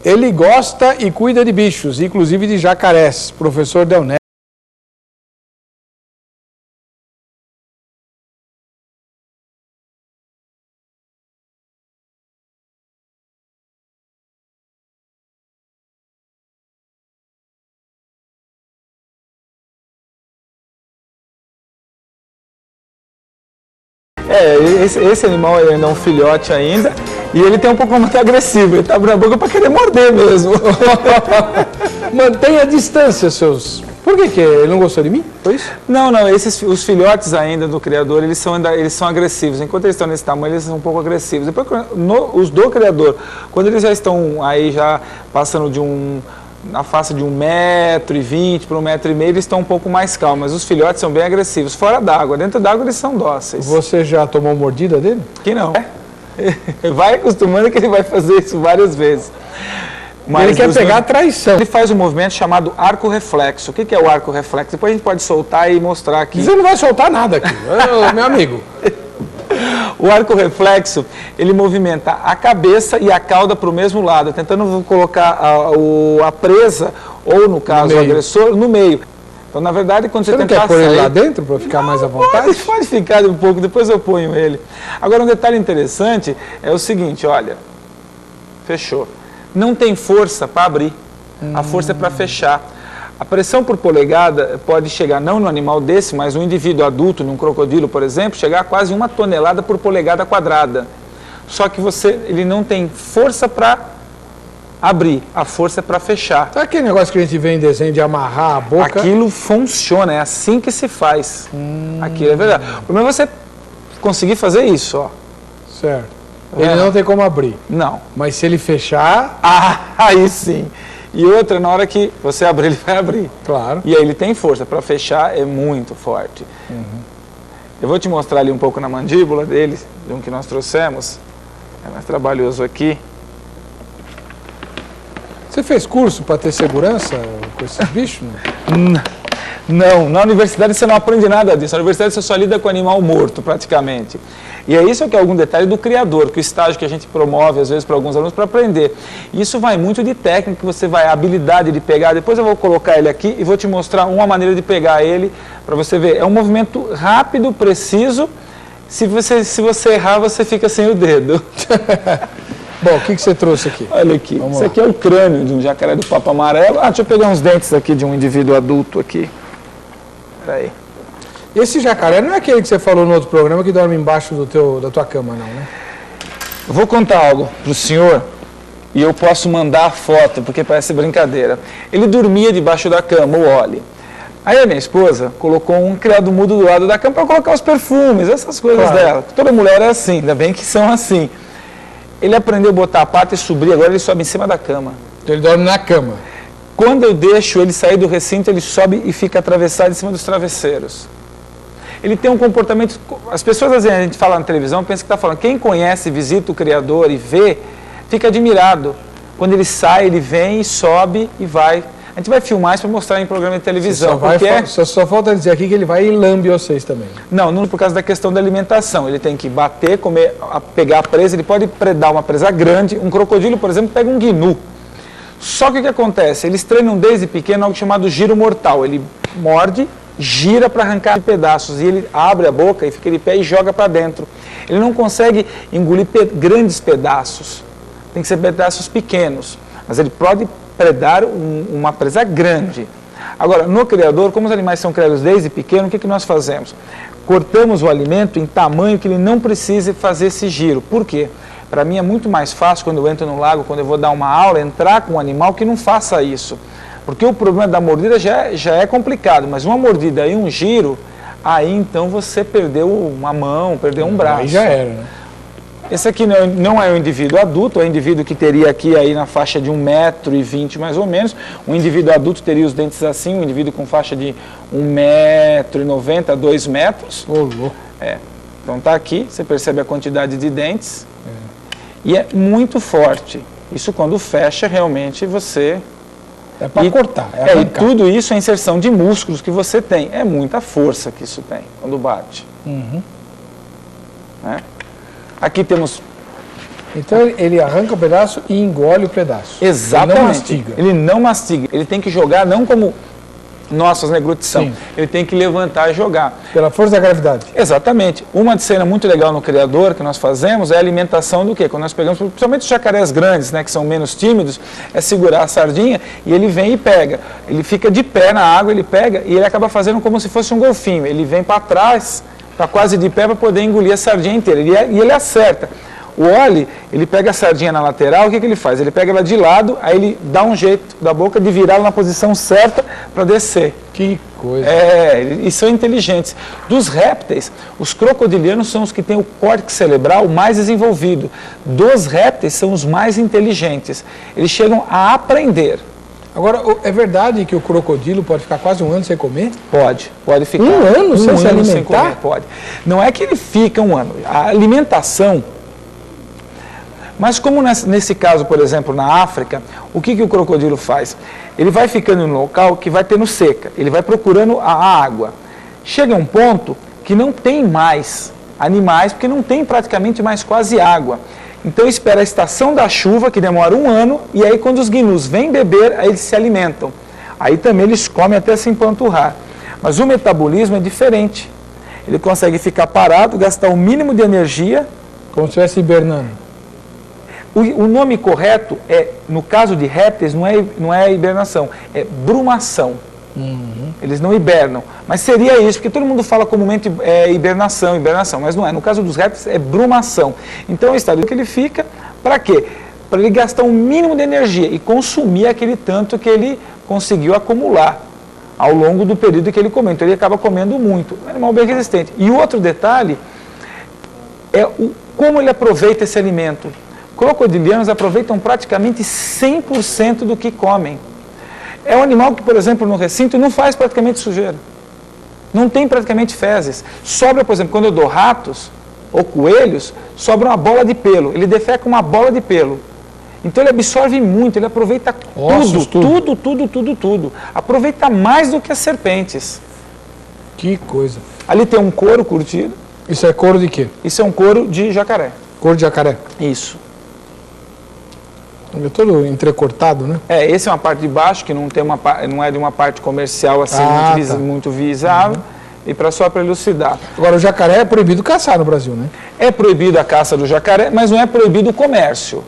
Ele gosta e cuida de bichos, inclusive de jacarés. Professor Del Neto. Esse animal ainda é um filhote ainda, e ele tem um pouco muito agressivo, ele tá abrindo a boca para querer morder mesmo. Mantenha a distância, seus... Por que ele não gostou de mim? Foi isso? Não, os filhotes ainda do criador, eles são agressivos. Enquanto eles estão nesse tamanho, eles são um pouco agressivos. Depois, os do criador, quando eles já estão aí já passando na face de 1,20 m para 1,5 m, eles estão um pouco mais calmos. Mas os filhotes são bem agressivos. Fora d'água, dentro d'água eles são dóceis. Você já tomou mordida dele? Que não. Vai acostumando que ele vai fazer isso várias vezes. Mas ele quer pegar a traição. Ele faz um movimento chamado arco reflexo. O que é o arco reflexo? Depois a gente pode soltar e mostrar aqui. Você não vai soltar nada aqui, meu amigo. O arco reflexo, ele movimenta a cabeça e a cauda para o mesmo lado, tentando colocar a presa, ou no caso o agressor, no meio. Então, na verdade, quando você não quer pôr ele lá dentro para ficar mais à vontade? Pode ficar um pouco, depois eu ponho ele. Agora, um detalhe interessante é o seguinte, olha, fechou. Não tem força para abrir, a força é para fechar. A pressão por polegada pode chegar, não no animal desse, mas um indivíduo adulto, num crocodilo, por exemplo, chegar a quase 1 tonelada por polegada quadrada. Só que ele não tem força para abrir, a força é para fechar. Sabe aquele negócio que a gente vê em desenho de amarrar a boca? Aquilo funciona, é assim que se faz. Aquilo é verdade. O problema é você conseguir fazer isso, ó. Certo. Ele não tem como abrir. Não. Mas se ele fechar... aí sim. E outra, na hora que você abrir, ele vai abrir. Claro. E aí ele tem força. Para fechar, é muito forte. Eu vou te mostrar ali um pouco na mandíbula dele, de um que nós trouxemos. É mais trabalhoso aqui. Você fez curso para ter segurança com esses bichos? Não, na universidade você não aprende nada disso. Na universidade você só lida com animal morto, praticamente. E é isso que é algum detalhe do criador, que o estágio que a gente promove, às vezes, para alguns alunos, para aprender. Isso vai muito de técnica, que você vai, a habilidade de pegar. Depois eu vou colocar ele aqui e vou te mostrar uma maneira de pegar ele, para você ver. É um movimento rápido, preciso. Se você errar, você fica sem o dedo. Bom, o que você trouxe aqui? Olha aqui. Isso aqui é o crânio de um jacaré do papo amarelo. Deixa eu pegar uns dentes aqui de um indivíduo adulto aqui. Peraí. Esse jacaré não é aquele que você falou no outro programa que dorme embaixo da tua cama, não, né? Eu vou contar algo para o senhor e eu posso mandar a foto, porque parece brincadeira. Ele dormia debaixo da cama, o Oli. Aí a minha esposa colocou um criado mudo do lado da cama para colocar os perfumes, essas coisas dela. Toda mulher é assim, ainda bem que são assim. Ele aprendeu a botar a pata e subir, agora ele sobe em cima da cama. Então ele dorme na cama. Quando eu deixo ele sair do recinto, ele sobe e fica atravessado em cima dos travesseiros. Ele tem um comportamento... As pessoas, às vezes, a gente fala na televisão, pensa que está falando. Quem conhece, visita o Criador e vê, fica admirado. Quando ele sai, ele vem e sobe e vai. A gente vai filmar isso para mostrar em programa de televisão. Só falta dizer aqui que ele vai e lambe vocês também. Não por causa da questão da alimentação. Ele tem que bater, comer, pegar a presa, ele pode predar uma presa grande. Um crocodilo, por exemplo, pega um gnu. Só que o que acontece? Eles treinam desde pequeno algo chamado giro mortal. Ele morde, gira para arrancar em pedaços e ele abre a boca e fica de pé e joga para dentro. Ele não consegue engolir grandes pedaços. Tem que ser pedaços pequenos. Mas ele pode predar uma presa grande. Agora, no criador, como os animais são criados desde pequeno, o que nós fazemos? Cortamos o alimento em tamanho que ele não precise fazer esse giro. Por quê? Para mim é muito mais fácil, quando eu entro no lago, quando eu vou dar uma aula, entrar com um animal que não faça isso. Porque o problema da mordida já é complicado, mas uma mordida e um giro, aí então você perdeu uma mão, perdeu um braço. Aí já era, né? Esse aqui não é um indivíduo adulto, é um indivíduo que teria aqui aí na faixa de 1,20 m mais ou menos. Um indivíduo adulto teria os dentes assim, um indivíduo com faixa de 1,90 m a 2 metros. Louco. Então tá aqui, você percebe a quantidade de dentes. E é muito forte. Isso quando fecha, realmente você... É para cortar, e tudo isso é inserção de músculos que você tem. É muita força que isso tem quando bate. Aqui temos Então ele arranca o pedaço e engole o pedaço. Exatamente. Ele não mastiga. Ele não mastiga. Ele tem que jogar não como nós fazemos deglutição. Sim. Ele tem que levantar e jogar. Pela força da gravidade. Exatamente. Uma cena muito legal no criador que nós fazemos é a alimentação do quê? Quando nós pegamos, principalmente os jacarés grandes, né, que são menos tímidos, é segurar a sardinha e ele vem e pega. Ele fica de pé na água, ele pega e ele acaba fazendo como se fosse um golfinho. Ele vem para trás, está quase de pé para poder engolir a sardinha inteira. E ele acerta. O Oli, ele pega a sardinha na lateral, o que ele faz? Ele pega ela de lado, aí ele dá um jeito da boca de virá-la na posição certa para descer. Que coisa. E são inteligentes. Dos répteis, os crocodilianos são os que têm o córtex cerebral mais desenvolvido. Dos répteis, são os mais inteligentes. Eles chegam a aprender. Agora, é verdade que o crocodilo pode ficar quase um ano sem comer? Pode ficar. Um ano sem se alimentar? Sem comer, pode. Não é que ele fica um ano. A alimentação... Mas como nesse caso, por exemplo, na África, o que o crocodilo faz? Ele vai ficando em um local que vai tendo seca, ele vai procurando a água. Chega um ponto que não tem mais animais, porque não tem praticamente mais quase água. Então espera a estação da chuva, que demora um ano, e aí quando os gnus vêm beber, aí eles se alimentam. Aí também eles comem até se empanturrar. Mas o metabolismo é diferente. Ele consegue ficar parado, gastar o mínimo de energia. Como se estivesse hibernando. O nome correto, no caso de répteis, não é hibernação, é brumação. Uhum. Eles não hibernam. Mas seria isso, porque todo mundo fala comumente hibernação, mas não é. No caso dos répteis, é brumação. Então, é o estado que ele fica, para quê? Para ele gastar um mínimo de energia e consumir aquele tanto que ele conseguiu acumular ao longo do período que ele comeu. Então, ele acaba comendo muito. É um animal bem resistente. E o outro detalhe é como ele aproveita esse alimento. Crocodilianos aproveitam praticamente 100% do que comem. É um animal que, por exemplo, no recinto não faz praticamente sujeira. Não tem praticamente fezes. Sobra, por exemplo, quando eu dou ratos ou coelhos, sobra uma bola de pelo. Ele defeca uma bola de pelo. Então ele absorve muito, ele aproveita tudo. Aproveita mais do que as serpentes. Que coisa. Ali tem um couro curtido. Isso é couro de quê? Isso é um couro de jacaré. Couro de jacaré. Isso. É todo entrecortado, né? Esse é uma parte de baixo, que não é de uma parte comercial assim, muito visável, e só para elucidar. Agora, o jacaré é proibido caçar no Brasil, né? É proibido a caça do jacaré, mas não é proibido o comércio.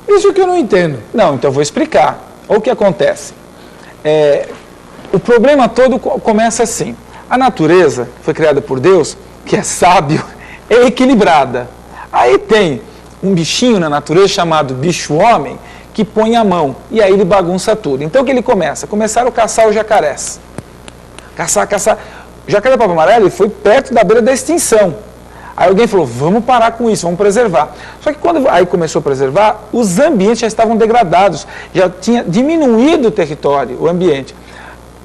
Isso que eu não entendo. Não, então eu vou explicar. O que acontece? O problema todo começa assim. A natureza foi criada por Deus, que é sábio, é equilibrada. Aí tem um bichinho na natureza chamado bicho-homem que põe a mão e aí ele bagunça tudo. Então o que ele começa? Começaram a caçar os jacarés. Caçar. O jacaré-papo amarelo foi perto da beira da extinção. Aí alguém falou, vamos parar com isso, vamos preservar. Só que quando aí começou a preservar, os ambientes já estavam degradados, já tinha diminuído o território, o ambiente.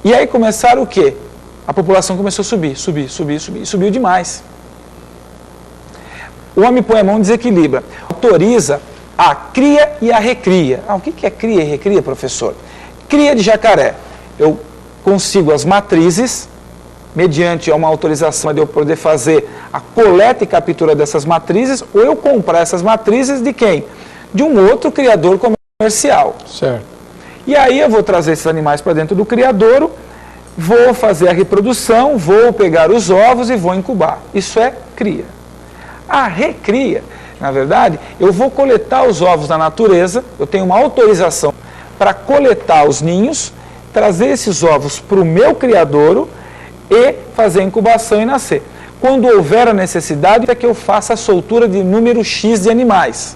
E aí começaram o quê? A população começou a subiu demais. O homem põe a mão e desequilibra. Autoriza a cria e a recria. O que é cria e recria, professor? Cria de jacaré. Eu consigo as matrizes, mediante uma autorização de eu poder fazer a coleta e captura dessas matrizes, ou eu comprar essas matrizes de quem? De um outro criador comercial. Certo. E aí eu vou trazer esses animais para dentro do criadouro, vou fazer a reprodução, vou pegar os ovos e vou incubar. Isso é cria. A recria, na verdade, eu vou coletar os ovos na natureza, eu tenho uma autorização para coletar os ninhos, trazer esses ovos para o meu criadouro e fazer a incubação e nascer. Quando houver a necessidade, é que eu faça a soltura de número X de animais.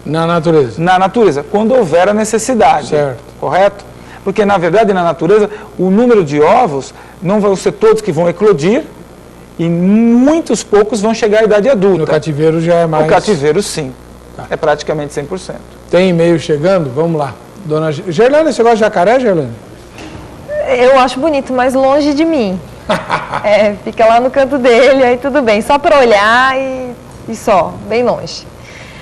Na natureza? Na natureza, quando houver a necessidade. Certo. Correto? Porque, na verdade, na natureza, o número de ovos não vão ser todos que vão eclodir, e muitos poucos vão chegar à idade adulta. No cativeiro já é mais... No cativeiro, sim. Tá. É praticamente 100%. Tem e-mail chegando? Vamos lá. Dona Gerlane, você gosta de jacaré, Gerlane? Eu acho bonito, mas longe de mim. Fica lá no canto dele, aí tudo bem. Só para olhar e só, bem longe.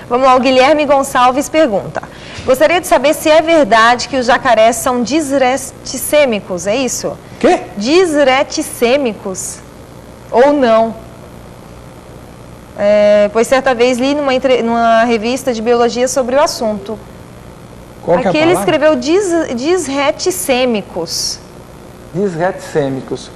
Vamos lá, o Guilherme Gonçalves pergunta. Gostaria de saber se é verdade que os jacarés são disretissêmicos, é isso? Quê? Disretissêmicos ou não? pois certa vez li numa revista de biologia sobre o assunto. Qual que é a Aqui ele palavra? escreveu disretissêmicos. Disretissêmicos.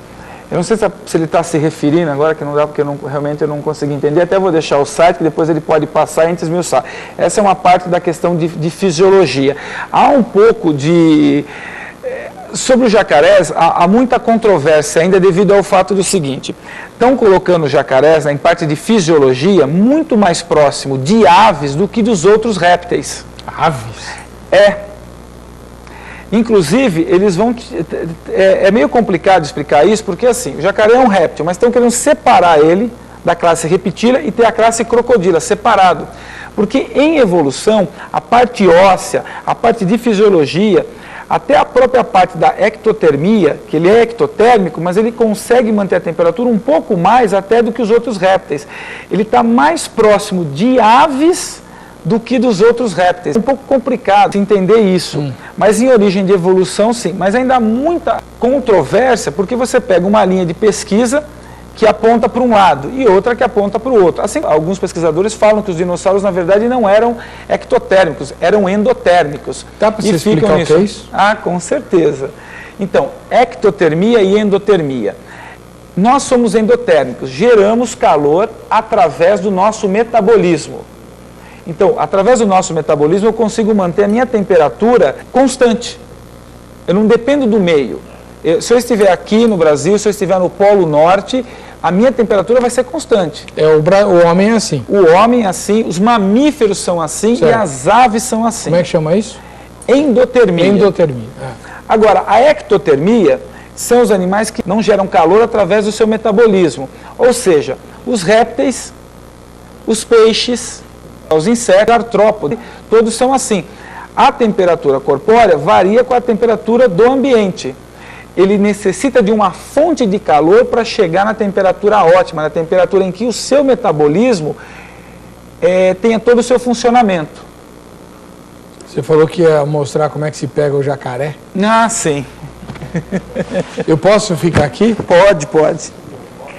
Eu não sei se ele está se referindo agora, que não dá, porque realmente eu não consegui entender. Até vou deixar o site, que depois ele pode passar entre esmiuçar. Essa é uma parte da questão de fisiologia. Há um pouco de... Sobre os jacarés, há muita controvérsia ainda devido ao fato do seguinte: estão colocando os jacarés, em parte de fisiologia, muito mais próximo de aves do que dos outros répteis. Aves? Inclusive, eles vão... É meio complicado explicar isso, porque assim, o jacaré é um réptil, mas estão querendo separar ele da classe reptila e ter a classe crocodila separado. Porque em evolução, a parte óssea, a parte de fisiologia, até a própria parte da ectotermia, que ele é ectotérmico, mas ele consegue manter a temperatura um pouco mais até do que os outros répteis. Ele está mais próximo de aves do que dos outros répteis. É um pouco complicado de entender isso, mas em origem de evolução sim. Mas ainda há muita controvérsia, porque você pega uma linha de pesquisa que aponta para um lado e outra que aponta para o outro. Assim, alguns pesquisadores falam que os dinossauros, na verdade, não eram ectotérmicos, eram endotérmicos. Dá para você explicar o que é isso? Ah, com certeza. Então, ectotermia e endotermia. Nós somos endotérmicos, geramos calor através do nosso metabolismo. Então, através do nosso metabolismo, eu consigo manter a minha temperatura constante. Eu não dependo do meio. Se eu estiver aqui no Brasil, se eu estiver no Polo Norte, a minha temperatura vai ser constante. O homem é assim. O homem é assim, os mamíferos são assim, certo, e as aves são assim. Como é que chama isso? Endotermia. Endotermia. Agora, a ectotermia são os animais que não geram calor através do seu metabolismo. Ou seja, os répteis, os peixes, os insetos, artrópodes, todos são assim. A temperatura corpórea varia com a temperatura do ambiente. Ele necessita de uma fonte de calor para chegar na temperatura ótima, na temperatura em que o seu metabolismo tenha todo o seu funcionamento. Você falou que ia mostrar como é que se pega o jacaré. Ah, sim. Eu posso ficar aqui? Pode.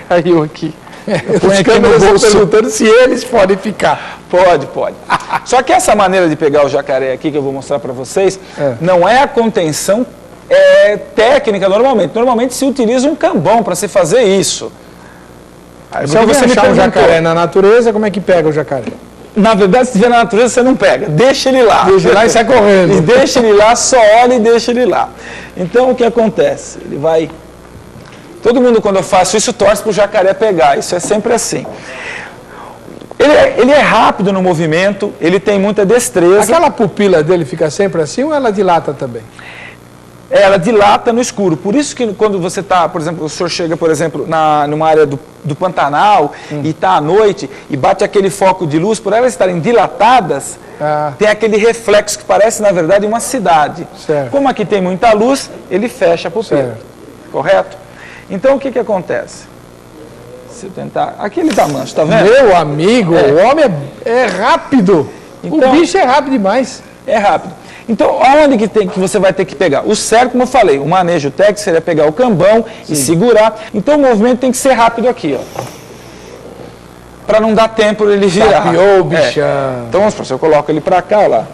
Caiu aqui. Os câmeras estão perguntando se eles podem ficar. Pode. Só que essa maneira de pegar o jacaré aqui, que eu vou mostrar para vocês, não é a contenção técnica normalmente. Normalmente se utiliza um cambão para se fazer isso. Se alguém achar um jacaré na natureza, como é que pega o jacaré? Na verdade, se estiver na natureza, você não pega. Deixa ele lá. Deixa ele lá e sai correndo. E deixa ele lá, só olha e deixa ele lá. Então, o que acontece? Ele vai... Todo mundo, quando eu faço isso, torce para o jacaré pegar. Isso é sempre assim. Ele é rápido no movimento, ele tem muita destreza. Aquela pupila dele fica sempre assim ou ela dilata também? Ela dilata no escuro. Por isso que quando você está, por exemplo, o senhor chega, por exemplo, numa área do Pantanal e está à noite e bate aquele foco de luz, por elas estarem dilatadas, tem aquele reflexo que parece, na verdade, uma cidade. Certo. Como aqui tem muita luz, ele fecha a pupila. Certo. Correto? Então, o que acontece? Se eu tentar... Aqui ele está manso, está vendo? Meu amigo, o homem é rápido. Então, o bicho é rápido demais. É rápido. Então, aonde que você vai ter que pegar? O cerco, como eu falei, o manejo técnico seria pegar o cambão e segurar. Então, o movimento tem que ser rápido aqui, ó. Para não dar tempo para ele girar. Tapiou o bichão. Então, vamos supor, se eu coloco ele para cá, ó lá.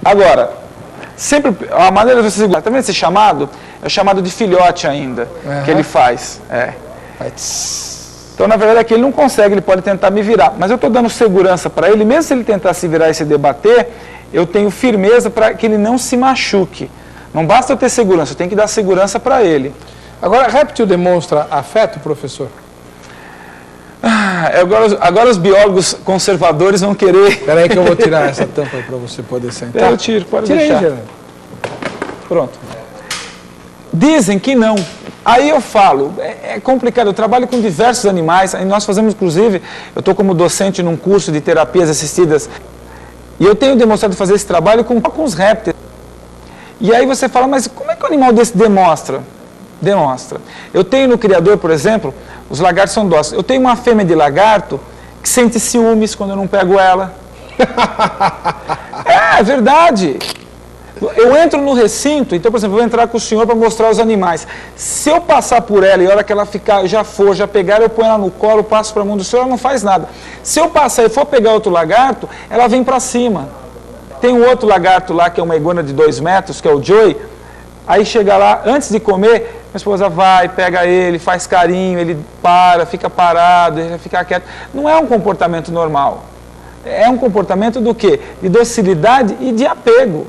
Agora, sempre, a maneira de você segurar, tá vendo esse chamado? É o chamado de filhote ainda, que ele faz. Então, na verdade, aqui ele não consegue, ele pode tentar me virar. Mas eu estou dando segurança para ele, mesmo se ele tentar se virar e se debater, eu tenho firmeza para que ele não se machuque. Não basta eu ter segurança, eu tenho que dar segurança para ele. Agora, réptil demonstra afeto, professor? Agora os biólogos conservadores vão querer... Espera aí que eu vou tirar essa tampa para você poder sentar. Eu tiro, pode Tira deixar. aí, Geraldo. Pronto. Dizem que não. Aí eu falo, é complicado, eu trabalho com diversos animais, aí nós fazemos, inclusive, eu estou como docente num curso de terapias assistidas, e eu tenho demonstrado fazer esse trabalho com os répteis. E aí você fala, mas como é que o animal desse demonstra? Demonstra. Eu tenho no criador, por exemplo, os lagartos são dóceis. Eu tenho uma fêmea de lagarto que sente ciúmes quando eu não pego ela. É verdade. Eu entro no recinto, então, por exemplo, eu vou entrar com o senhor para mostrar os animais. Se eu passar por ela e a hora que ela ficar, já pegar, eu ponho ela no colo, passo para a mão do senhor, ela não faz nada. Se eu passar e for pegar outro lagarto, ela vem para cima. Tem um outro lagarto lá, que é uma iguana de 2 metros, que é o Joey. Aí chega lá, antes de comer, minha esposa vai, pega ele, faz carinho, ele para, fica parado, ele fica quieto. Não é um comportamento normal. É um comportamento do quê? De docilidade e de apego.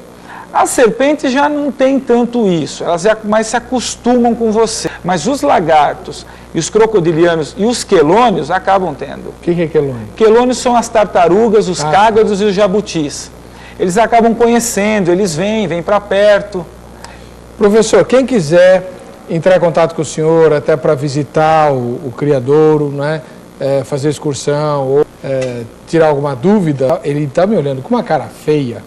As serpentes já não têm tanto isso, elas mais se acostumam com você. Mas os lagartos, e os crocodilianos e os quelônios acabam tendo. O que é quelônio? Quelônios são as tartarugas, os cágados e os jabutis. Eles acabam conhecendo, eles vêm para perto. Professor, quem quiser entrar em contato com o senhor até para visitar o criadouro, né? Fazer excursão ou tirar alguma dúvida, ele está me olhando com uma cara feia.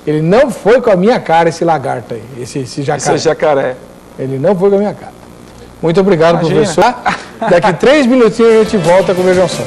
Ele não foi com a minha cara, esse lagarto aí, esse jacaré. Esse jacaré. Ele não foi com a minha cara. Muito obrigado, Imagina. professor. Daqui 3 minutinhos a gente volta com o Vejam Só.